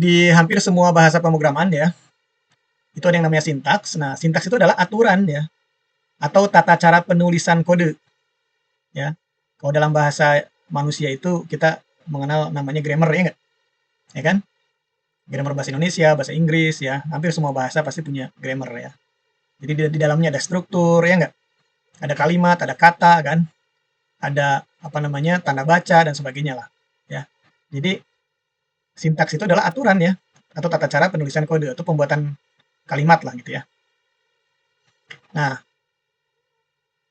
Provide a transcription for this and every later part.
Di hampir semua bahasa pemrograman ya, itu ada yang namanya sintaks. Nah, sintaks itu adalah aturan ya, atau tata cara penulisan kode ya. Kalau dalam bahasa manusia itu kita mengenal namanya grammar ya nggak? Ya kan? Grammar bahasa Indonesia, bahasa Inggris ya, hampir semua bahasa pasti punya grammar ya. Jadi di dalamnya ada struktur ya nggak? Ada kalimat, ada kata kan, ada apa namanya tanda baca dan sebagainya lah ya. Jadi sintaks itu adalah aturan ya, atau tata cara penulisan kode atau pembuatan kalimat lah gitu ya. Nah,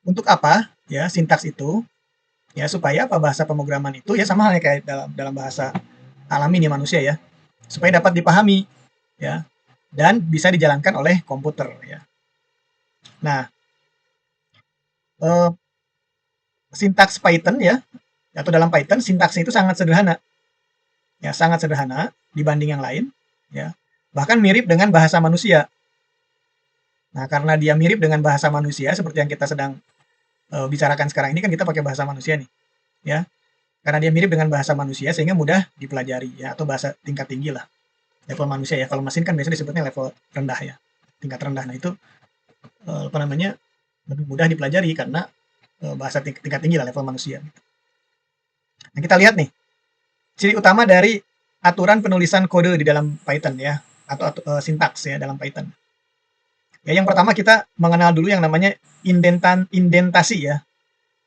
untuk apa ya sintaks itu? Ya supaya apa bahasa pemrograman itu ya sama halnya kayak dalam dalam bahasa alami nih manusia ya, supaya dapat dipahami ya dan bisa dijalankan oleh komputer ya. Nah, eh, sintaks Python ya atau dalam Python sintaksnya itu sangat sederhana ya, sangat sederhana dibanding yang lain ya. Bahkan mirip dengan bahasa manusia. Nah, karena dia mirip dengan bahasa manusia seperti yang kita sedang bicarakan sekarang ini kan kita pakai bahasa manusia nih ya. Karena dia mirip dengan bahasa manusia sehingga mudah dipelajari ya atau bahasa tingkat tinggi lah. Level manusia ya. Kalau mesin kan biasanya disebutnya level rendah ya. Tingkat rendah. Nah, itu apa namanya? Lebih mudah dipelajari karena bahasa tingkat tinggi lah level manusia. Nah, kita lihat nih ciri utama dari aturan penulisan kode di dalam Python ya atau sintaks ya dalam Python. Ya, yang pertama kita mengenal dulu yang namanya indentasi ya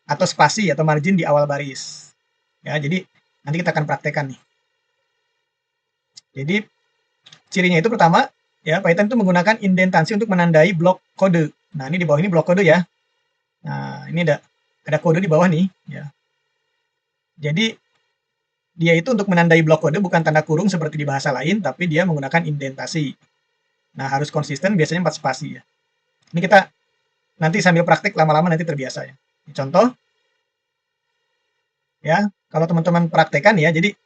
atau spasi atau margin di awal baris. Ya, jadi nanti kita akan praktekkan nih. Jadi cirinya itu pertama ya Python itu menggunakan indentasi untuk menandai blok kode. Nah, ini di bawah ini blok kode ya. Nah, ini ada kode di bawah nih ya. Jadi dia itu untuk menandai blok kode bukan tanda kurung seperti di bahasa lain, tapi dia menggunakan indentasi. Nah, harus konsisten, biasanya 4 spasi ya. Ini kita nanti sambil praktik lama-lama nanti terbiasa ya. Contoh, ya, kalau teman-teman praktekkan ya, jadi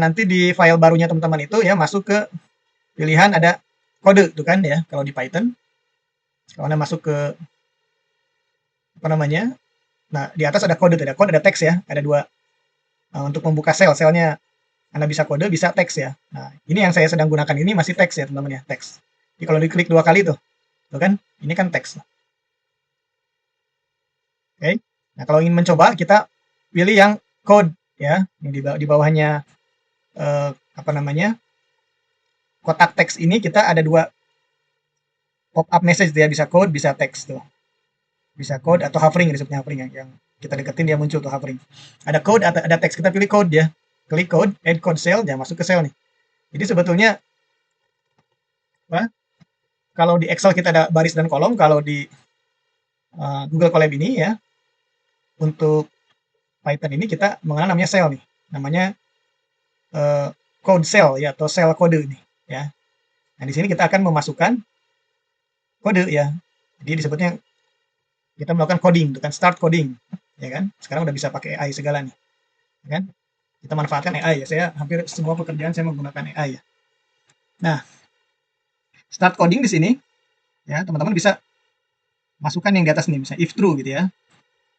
nanti di file barunya teman-teman itu ya masuk ke pilihan ada kode tuh kan ya, kalau di Python. Kalau Anda masuk ke apa namanya? Nah, di atas ada kode, ada teks ya, ada dua untuk membuka selnya Anda bisa kode, bisa teks ya. Nah, ini yang saya sedang gunakan ini masih teks ya, teman-teman ya, teks. Jadi kalau diklik 2 kali tuh kan, ini kan teks. Oke. Nah, kalau ingin mencoba kita pilih yang code ya, yang di bawahnya apa namanya? Kotak teks ini kita ada dua pop up message dia bisa code, bisa teks tuh. Bisa code atau hovering disebutnya hovering yang kita deketin dia muncul tuh hovering. Ada code, ada teks, kita pilih code ya. Klik code, add code cell, jangan masuk ke cell nih. Jadi sebetulnya apa? Kalau di Excel kita ada baris dan kolom, kalau di Google Colab ini ya, untuk Python ini kita mengenal namanya cell nih. Namanya code cell ya atau cell kode nih ya. Nah, di sini kita akan memasukkan kode ya. Jadi disebutnya kita melakukan coding, itu kan start coding, ya kan? Sekarang udah bisa pakai AI segala nih, ya kan? Kita manfaatkan AI ya. Saya hampir semua pekerjaan saya menggunakan AI ya. Nah, start coding di sini, ya teman-teman bisa masukkan yang di atas nih, misalnya if true gitu ya.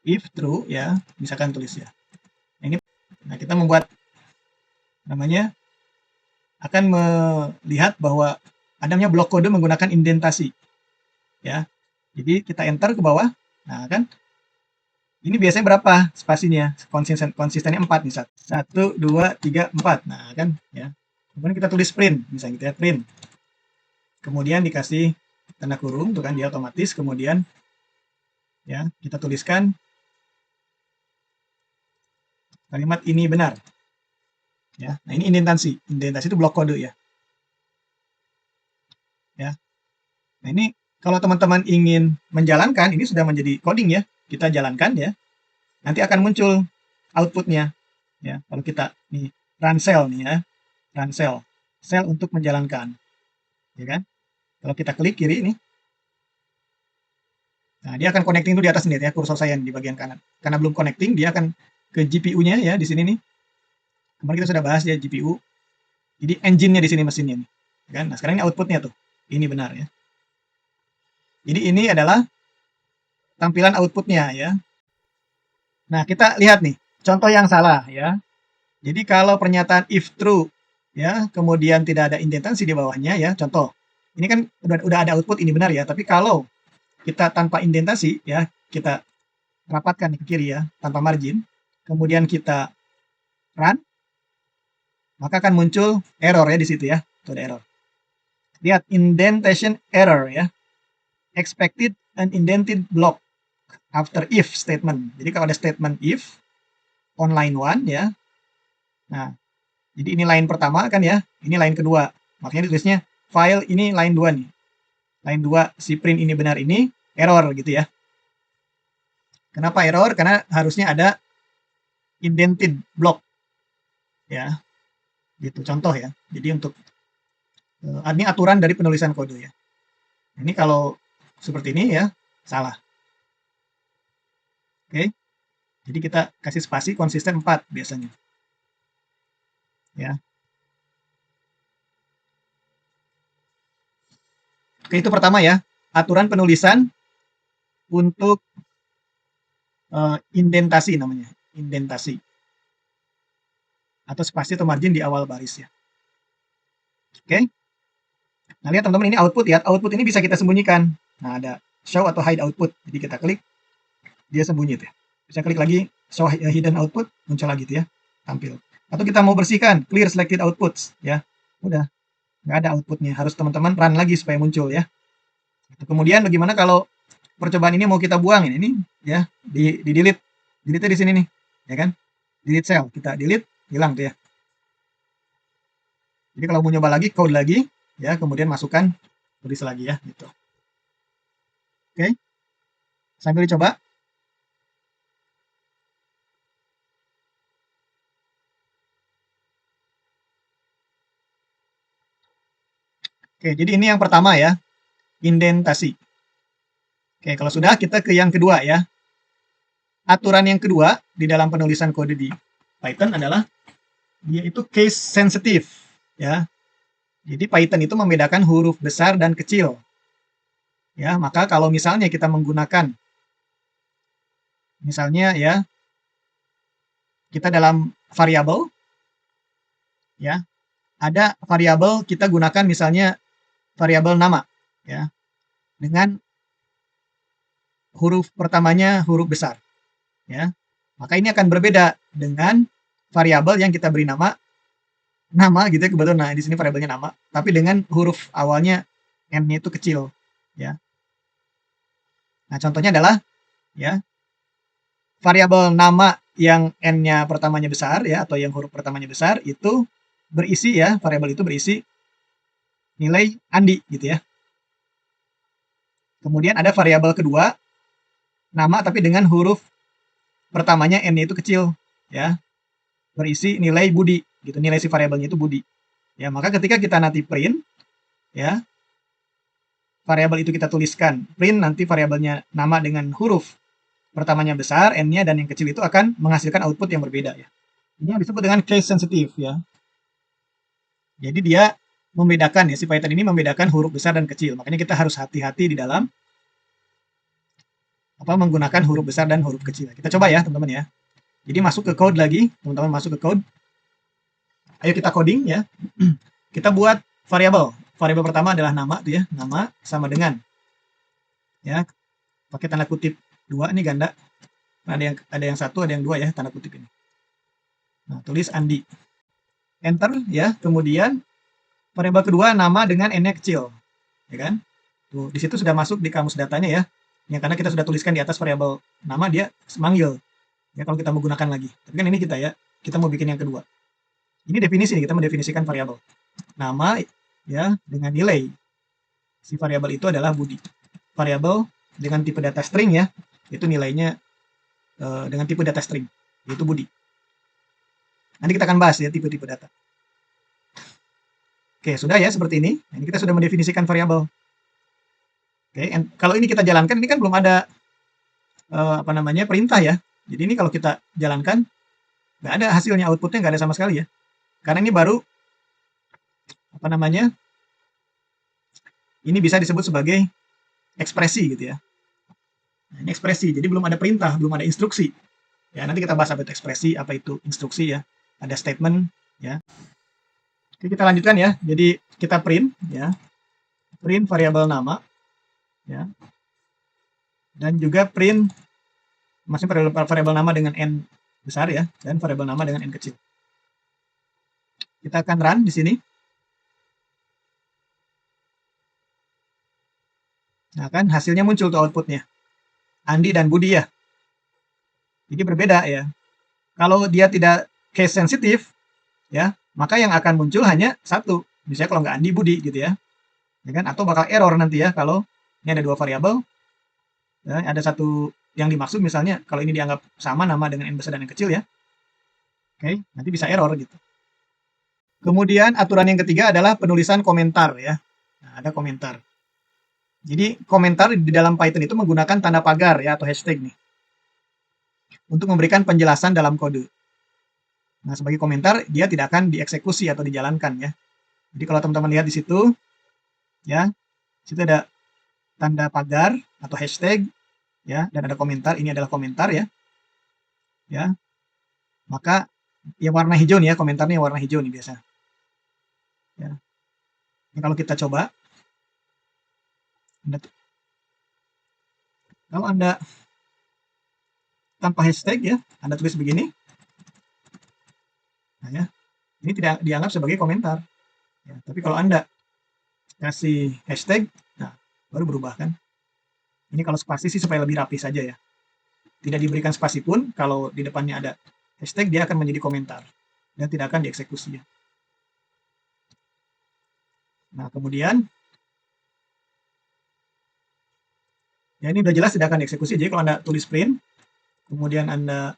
If true ya, misalkan tulis ya. Nah, ini, nah kita membuat namanya akan melihat bahwa adanya blok kode menggunakan indentasi, ya. Jadi kita enter ke bawah. Nah, kan ini biasanya berapa spasinya? Konsistennya 4 nih. 1, 2, 3, 4. Nah, kan ya. Kemudian kita tulis print, misalnya gitu ya, print. Kemudian dikasih tanda kurung, tuh kan dia otomatis. Kemudian ya, kita tuliskan kalimat ini benar. Ya. Nah, ini indentasi. Indentasi itu blok kode ya. Ya. Nah, ini kalau teman-teman ingin menjalankan, ini sudah menjadi coding ya. Kita jalankan ya. Nanti akan muncul outputnya ya. Kalau kita nih run cell nih ya, run cell untuk menjalankan, ya kan? Kalau kita klik kiri ini, nah dia akan connecting dulu di atas nih ya, kursor saya di bagian kanan. Karena belum connecting, dia akan ke GPU-nya ya di sini nih. Kemarin kita sudah bahas ya GPU. Jadi engine-nya di sini mesinnya nih, ya kan? Nah sekarang ini outputnya tuh, ini benar ya. Jadi ini adalah tampilan outputnya ya. Nah kita lihat nih, contoh yang salah ya. Jadi kalau pernyataan if true ya, kemudian tidak ada indentasi di bawahnya ya. Contoh, ini kan udah ada output ini benar ya, tapi kalau kita tanpa indentasi ya, kita rapatkan ke kiri ya, tanpa margin, kemudian kita run, maka akan muncul error ya di situ ya. Itu ada error. Lihat indentation error ya. Expected an indented block after if statement. Jadi kalau ada statement if on line 1 ya. Nah, jadi ini line pertama kan ya, ini line kedua. Makanya ditulisnya file ini line 2 nih. Line 2 si print ini benar ini error gitu ya. Kenapa error? Karena harusnya ada indented block ya. Gitu contoh ya. Jadi untuk ini aturan dari penulisan kode ya. Ini kalau seperti ini ya salah. Oke. Jadi kita kasih spasi konsisten 4 biasanya. Ya. Oke, itu pertama ya. Aturan penulisan untuk indentasi namanya, indentasi. Atau spasi atau margin di awal baris ya. Oke. Nah, lihat teman-teman ini output ya. Output ini bisa kita sembunyikan. Nah, ada show atau hide output. Jadi kita klik, dia sembunyi tuh ya. Bisa klik lagi, show hidden output, muncul lagi tuh ya, tampil. Atau kita mau bersihkan, clear selected outputs ya. Udah, nggak ada outputnya. Harus teman-teman run lagi supaya muncul ya. Kemudian bagaimana kalau percobaan ini mau kita buang ini ya, di delete. Delete di sini nih, ya kan? Delete cell, kita delete, hilang tuh ya. Jadi kalau mau nyoba lagi, code lagi, ya, kemudian masukkan, tulis lagi ya, gitu. Oke, sambil dicoba. Oke, jadi ini yang pertama ya, indentasi. Oke, kalau sudah kita ke yang kedua ya. Aturan yang kedua di dalam penulisan kode di Python adalah dia itu case sensitive ya. Jadi Python itu membedakan huruf besar dan kecil. Ya, maka kalau misalnya kita menggunakan misalnya ya kita dalam variabel ya, ada variabel kita gunakan misalnya variabel nama ya dengan huruf pertamanya huruf besar ya. Maka ini akan berbeda dengan variabel yang kita beri nama gitu ya, kebetulan nah di sini variabelnya nama, tapi dengan huruf awalnya n-nya itu kecil ya. Nah, contohnya adalah ya variabel nama yang n-nya pertamanya besar ya atau yang huruf pertamanya besar itu berisi ya, variabel itu berisi nilai Andi gitu ya. Kemudian ada variabel kedua nama tapi dengan huruf pertamanya n-nya itu kecil ya. Berisi nilai Budi gitu, nilai si variabelnya itu Budi. Ya, maka ketika kita nanti print ya, variabel itu kita tuliskan print nanti variabelnya nama dengan huruf pertamanya besar, n-nya dan yang kecil itu akan menghasilkan output yang berbeda ya. Ini yang disebut dengan case sensitive ya. Jadi dia membedakan ya, si Python ini membedakan huruf besar dan kecil. Makanya kita harus hati-hati di dalam menggunakan huruf besar dan huruf kecil. Kita coba ya, teman-teman ya. Jadi masuk ke code lagi, teman-teman masuk ke code. Ayo kita coding ya. Kita buat variabel. Variabel pertama adalah nama tuh ya, nama sama dengan ya. Pakai tanda kutip 2 ini ganda. Ada yang 1, ada yang 2 ya tanda kutip ini. Nah, tulis Andi. Enter ya. Kemudian variabel kedua nama dengan n-nya kecil. Ya kan? Tuh, di situ sudah masuk di kamus datanya ya. Ya karena kita sudah tuliskan di atas variabel nama dia manggil. Ya kalau kita menggunakan lagi. Tapi kan ini kita mau bikin yang kedua. Ini definisi nih, kita mendefinisikan variabel. Nama ya dengan nilai. Si variabel itu adalah Budi. Variabel dengan tipe data string ya, itu nilainya dengan tipe data string, yaitu Budi. Nanti kita akan bahas ya tipe-tipe data. Oke, sudah ya seperti ini. Ini kita sudah mendefinisikan variabel. Oke, kalau ini kita jalankan, ini kan belum ada perintah ya. Jadi ini kalau kita jalankan, nggak ada hasilnya, outputnya nggak ada sama sekali ya. Karena ini baru ini bisa disebut sebagai ekspresi gitu ya. Nah, ini ekspresi, jadi belum ada perintah, belum ada instruksi. Ya, nanti kita bahas apa itu ekspresi, apa itu instruksi ya. Ada statement ya. Oke, kita lanjutkan ya. Jadi kita print ya, print variabel nama ya, dan juga print masih variabel nama dengan n besar ya, dan variabel nama dengan n kecil. Kita akan run di sini. Nah kan hasilnya muncul tuh outputnya, Andi dan Budi ya. Jadi berbeda ya. Kalau dia tidak case sensitif ya, maka yang akan muncul hanya satu. Misalnya kalau nggak Andi, Budi gitu ya. Ya kan? Atau bakal error nanti ya kalau ini ada dua variabel, ya, ada satu yang dimaksud misalnya kalau ini dianggap sama nama dengan n besar dan n kecil ya. Oke, nanti bisa error gitu. Kemudian aturan yang ketiga adalah penulisan komentar ya. Nah, ada komentar. Jadi komentar di dalam Python itu menggunakan tanda pagar ya atau hashtag nih untuk memberikan penjelasan dalam kode. Nah, sebagai komentar dia tidak akan dieksekusi atau dijalankan ya. Jadi kalau teman-teman lihat di situ ya, situ ada tanda pagar atau hashtag ya, dan ada komentar. Ini adalah komentar ya. Ya. Maka yang warna hijau nih ya, komentarnya warna hijau nih biasa. Ya. Ini kalau kita coba, kalau Anda tanpa hashtag ya, Anda tulis begini, nah ya, ini tidak dianggap sebagai komentar. Ya, tapi kalau Anda kasih hashtag, nah baru berubah kan. Ini kalau spasi sih supaya lebih rapi saja ya. Tidak diberikan spasi pun, kalau di depannya ada hashtag, dia akan menjadi komentar dan tidak akan dieksekusi ya. Nah kemudian, ya ini udah jelas tidak akan dieksekusi. Jadi kalau Anda tulis print, kemudian Anda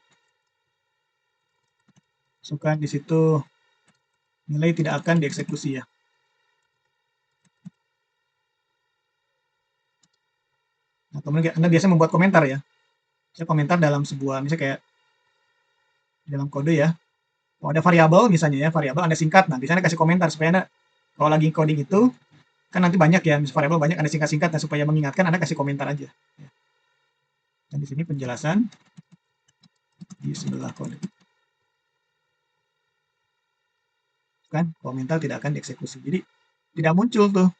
masukkan di situ nilai tidak akan dieksekusi ya. Nah, kemudian Anda biasa membuat komentar ya. Saya komentar dalam sebuah, misalnya kayak dalam kode ya. Kalau ada variabel misalnya ya, variabel Anda singkat. Nah, biasanya kasih komentar supaya Anda kalau lagi coding itu kan nanti banyak ya, misalnya variabel banyak Anda singkat-singkat, nah supaya mengingatkan Anda kasih komentar aja. Dan di sini penjelasan di sebelah kode. Kan komentar tidak akan dieksekusi. Jadi tidak muncul tuh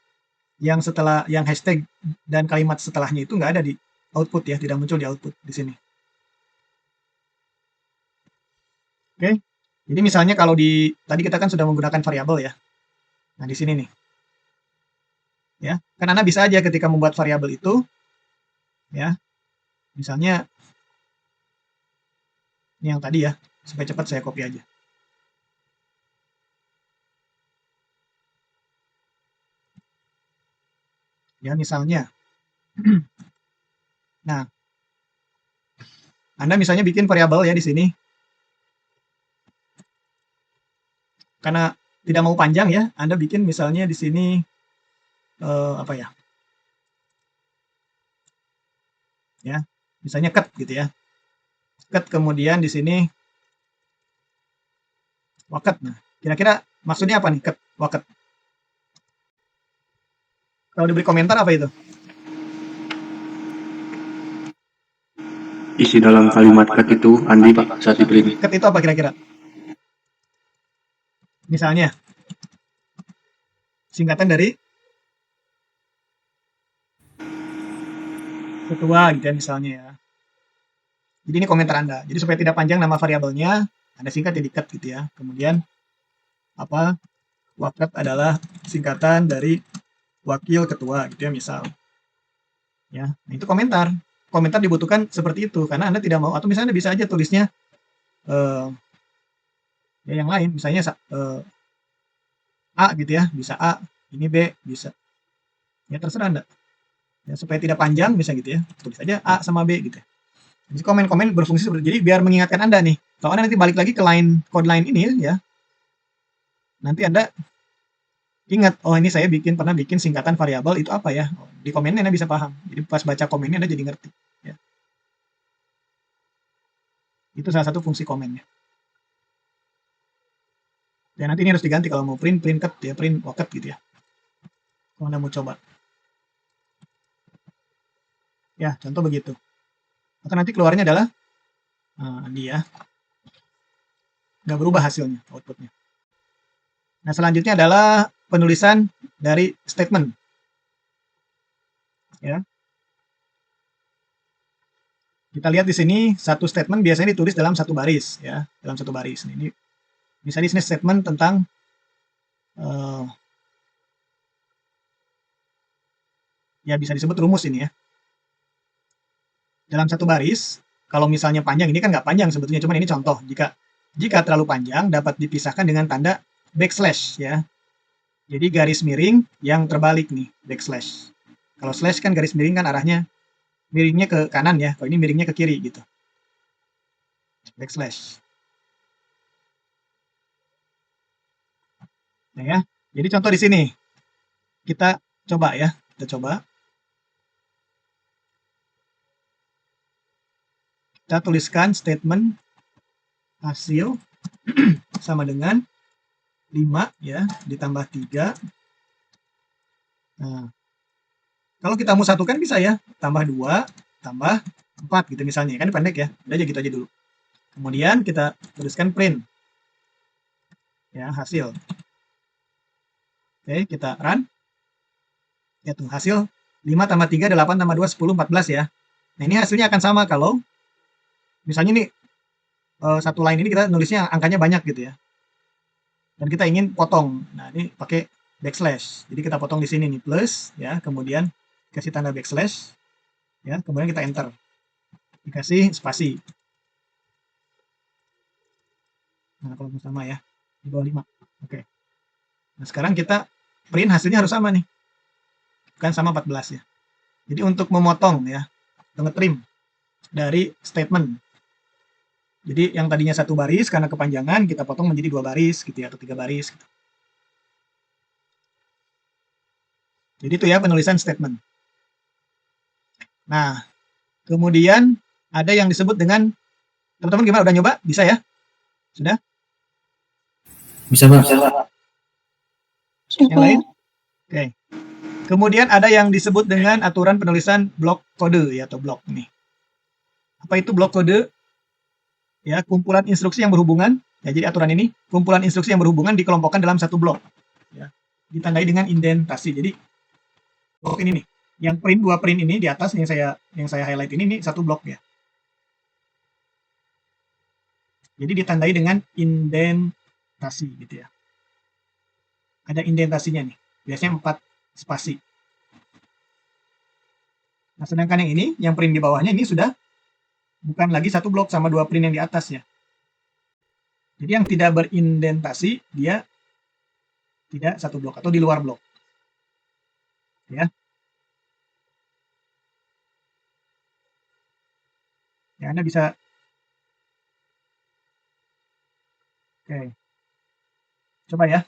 yang setelah yang hashtag dan kalimat setelahnya itu nggak ada di output ya, tidak muncul di output di sini. Oke. Jadi misalnya kalau di tadi kita kan sudah menggunakan variabel ya. Nah, di sini nih. Ya, kan Anda bisa aja ketika membuat variabel itu ya. Misalnya ini yang tadi ya, supaya cepat saya copy aja. Ya, misalnya. Nah, Anda misalnya bikin variabel ya di sini. Karena tidak mau panjang ya, Anda bikin misalnya di sini apa ya? Ya, misalnya cut gitu ya. Cut kemudian di sini waket. Nah, kira-kira maksudnya apa nih cut waket? Kalau diberi komentar apa itu? Isi dalam kalimat cut itu Andi Pak saat di print. Cut itu apa kira-kira? Misalnya singkatan dari ketua gitu ya misalnya ya. Jadi ini komentar Anda. Jadi supaya tidak panjang nama variabelnya, Anda singkat jadi cut gitu ya. Kemudian apa? Waket adalah singkatan dari wakil ketua gitu ya misal. Ya, nah itu komentar. Komentar dibutuhkan seperti itu karena Anda tidak mau atau misalnya Anda bisa aja tulisnya ya yang lain misalnya A gitu ya, bisa A, ini B, bisa. Ya terserah Anda. Ya, supaya tidak panjang bisa gitu ya. Tulis aja A sama B gitu ya. Jadi komen-komen berfungsi seperti jadi biar mengingatkan Anda nih. Kalau Anda nanti balik lagi ke line code line ini ya, nanti Anda ingat, oh ini saya pernah bikin singkatan variabel itu apa ya? Oh, di komennya Anda bisa paham. Jadi pas baca komennya Anda jadi ngerti. Ya. Itu salah satu fungsi komennya. Ya nanti ini harus diganti kalau mau print cut ya, print waket gitu ya. Kalau Anda mau coba. Ya, contoh begitu. Maka nanti keluarnya adalah dia nggak berubah hasilnya, outputnya. Nah, selanjutnya adalah penulisan dari statement. Ya. Kita lihat di sini satu statement biasanya ditulis dalam satu baris, ya, dalam satu baris. Ini misalnya di sini statement tentang ya bisa disebut rumus ini ya. Dalam satu baris, kalau misalnya panjang, ini kan nggak panjang sebetulnya, cuman ini contoh. Jika terlalu panjang dapat dipisahkan dengan tanda backslash ya. Jadi garis miring yang terbalik nih, backslash. Kalau slash kan garis miring kan arahnya miringnya ke kanan ya, kalau ini miringnya ke kiri gitu. Backslash. Nah ya, jadi contoh di sini. Kita coba ya, kita coba. Kita tuliskan statement hasil sama dengan 5 ya, ditambah 3. Nah, kalau kita mau satukan bisa ya, tambah 2, tambah 4 gitu misalnya, kan pendek ya, udah aja gitu aja dulu. Kemudian kita tuliskan print, ya hasil. Oke, kita run. Ya tuh, hasil 5 tambah 3, 8 tambah 2, 10, 14 ya. Nah ini hasilnya akan sama kalau, misalnya nih, satu line ini kita nulisnya angkanya banyak gitu ya. Dan kita ingin potong, nah ini pakai backslash. Jadi kita potong di sini nih, plus, ya, kemudian kasih tanda backslash, ya, kemudian kita enter, dikasih spasi. Nah kalau sama ya, di bawah 5. Oke. Nah sekarang kita print hasilnya harus sama nih, bukan sama 14 ya. Jadi untuk memotong ya, nge-trim dari statement. Jadi yang tadinya satu baris karena kepanjangan kita potong menjadi 2 baris gitu ya, atau 3 baris gitu. Jadi itu ya penulisan statement. Nah, kemudian ada yang disebut dengan, teman-teman gimana, udah nyoba? Bisa ya? Sudah? Bisa, Pak. Yang lain? Oke. Kemudian ada yang disebut dengan aturan penulisan blok kode ya, atau blok nih. Apa itu blok kode? Ya, kumpulan instruksi yang berhubungan. Ya, jadi aturan ini kumpulan instruksi yang berhubungan dikelompokkan dalam satu blok. Ya, ditandai dengan indentasi. Jadi blok ini nih, yang print, 2 print ini di atas yang saya highlight ini satu blok ya. Jadi ditandai dengan indentasi gitu ya. Ada indentasinya nih. Biasanya 4 spasi. Nah, sedangkan yang ini, yang print di bawahnya ini sudah bukan lagi satu blok sama 2 print yang di atas ya. Jadi yang tidak berindentasi dia tidak satu blok atau di luar blok. Ya. Ya, Anda bisa. Oke. Coba ya.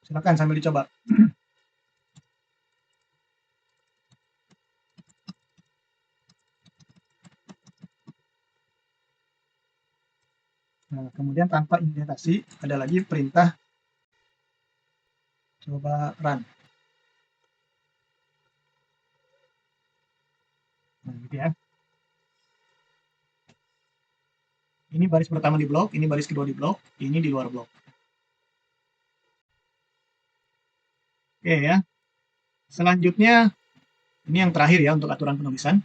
Silakan sambil dicoba. Nah, kemudian tanpa indentasi ada lagi perintah coba run. Nah, gitu ya. Ini baris pertama di blok, ini baris kedua di blok, ini di luar blok. Oke ya. Selanjutnya, ini yang terakhir ya untuk aturan penulisan.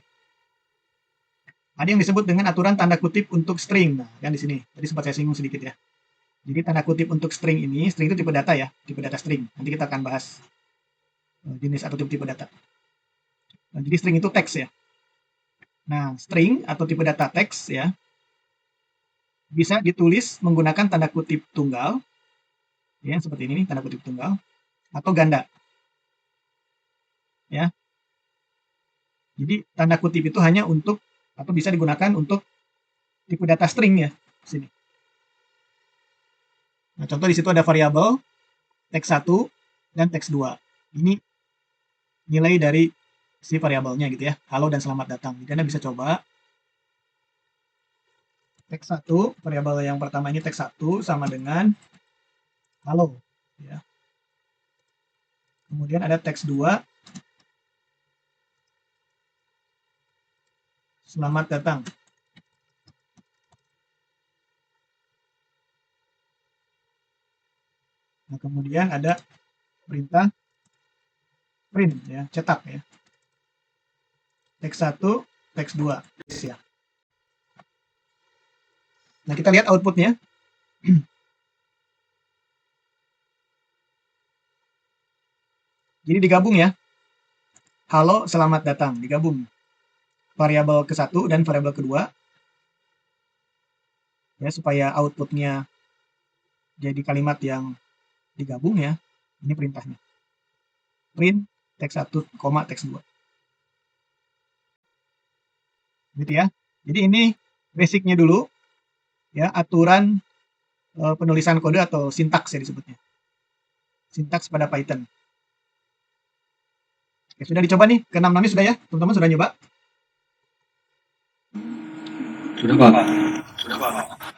Ada yang disebut dengan aturan tanda kutip untuk string. Nah, kan di sini. Tadi sempat saya singgung sedikit ya. Jadi tanda kutip untuk string ini, string itu tipe data ya, tipe data string. Nanti kita akan bahas jenis atau tipe data. Nah, jadi string itu teks ya. Nah, string atau tipe data teks ya, bisa ditulis menggunakan tanda kutip tunggal, ya seperti ini nih, tanda kutip tunggal, atau ganda. Ya. Jadi tanda kutip itu hanya untuk, atau bisa digunakan untuk tipe data string ya, sini. Nah, contoh di situ ada variabel teks 1 dan teks 2. Ini nilai dari si variabelnya gitu ya. Halo dan selamat datang. Jadi Anda bisa coba teks 1, variabel yang pertama ini teks 1 sama dengan halo, ya. Kemudian ada teks 2, selamat datang. Nah, kemudian ada perintah print, ya, cetak, ya. Teks 1, teks 2, ya. Nah, kita lihat outputnya. Jadi digabung ya. Halo, selamat datang, digabung. Variabel ke-1 dan variabel kedua. Ya, supaya outputnya jadi kalimat yang digabung ya. Ini perintahnya. Print teks 1, teks 2. Gitu ya. Jadi ini basicnya dulu. Ya, aturan penulisan kode atau sintaks ya disebutnya. Sintaks pada Python. Oke, sudah dicoba nih, ke-6 nya sudah ya? Teman-teman sudah nyoba? Sudah, Pak. Sudah, Pak.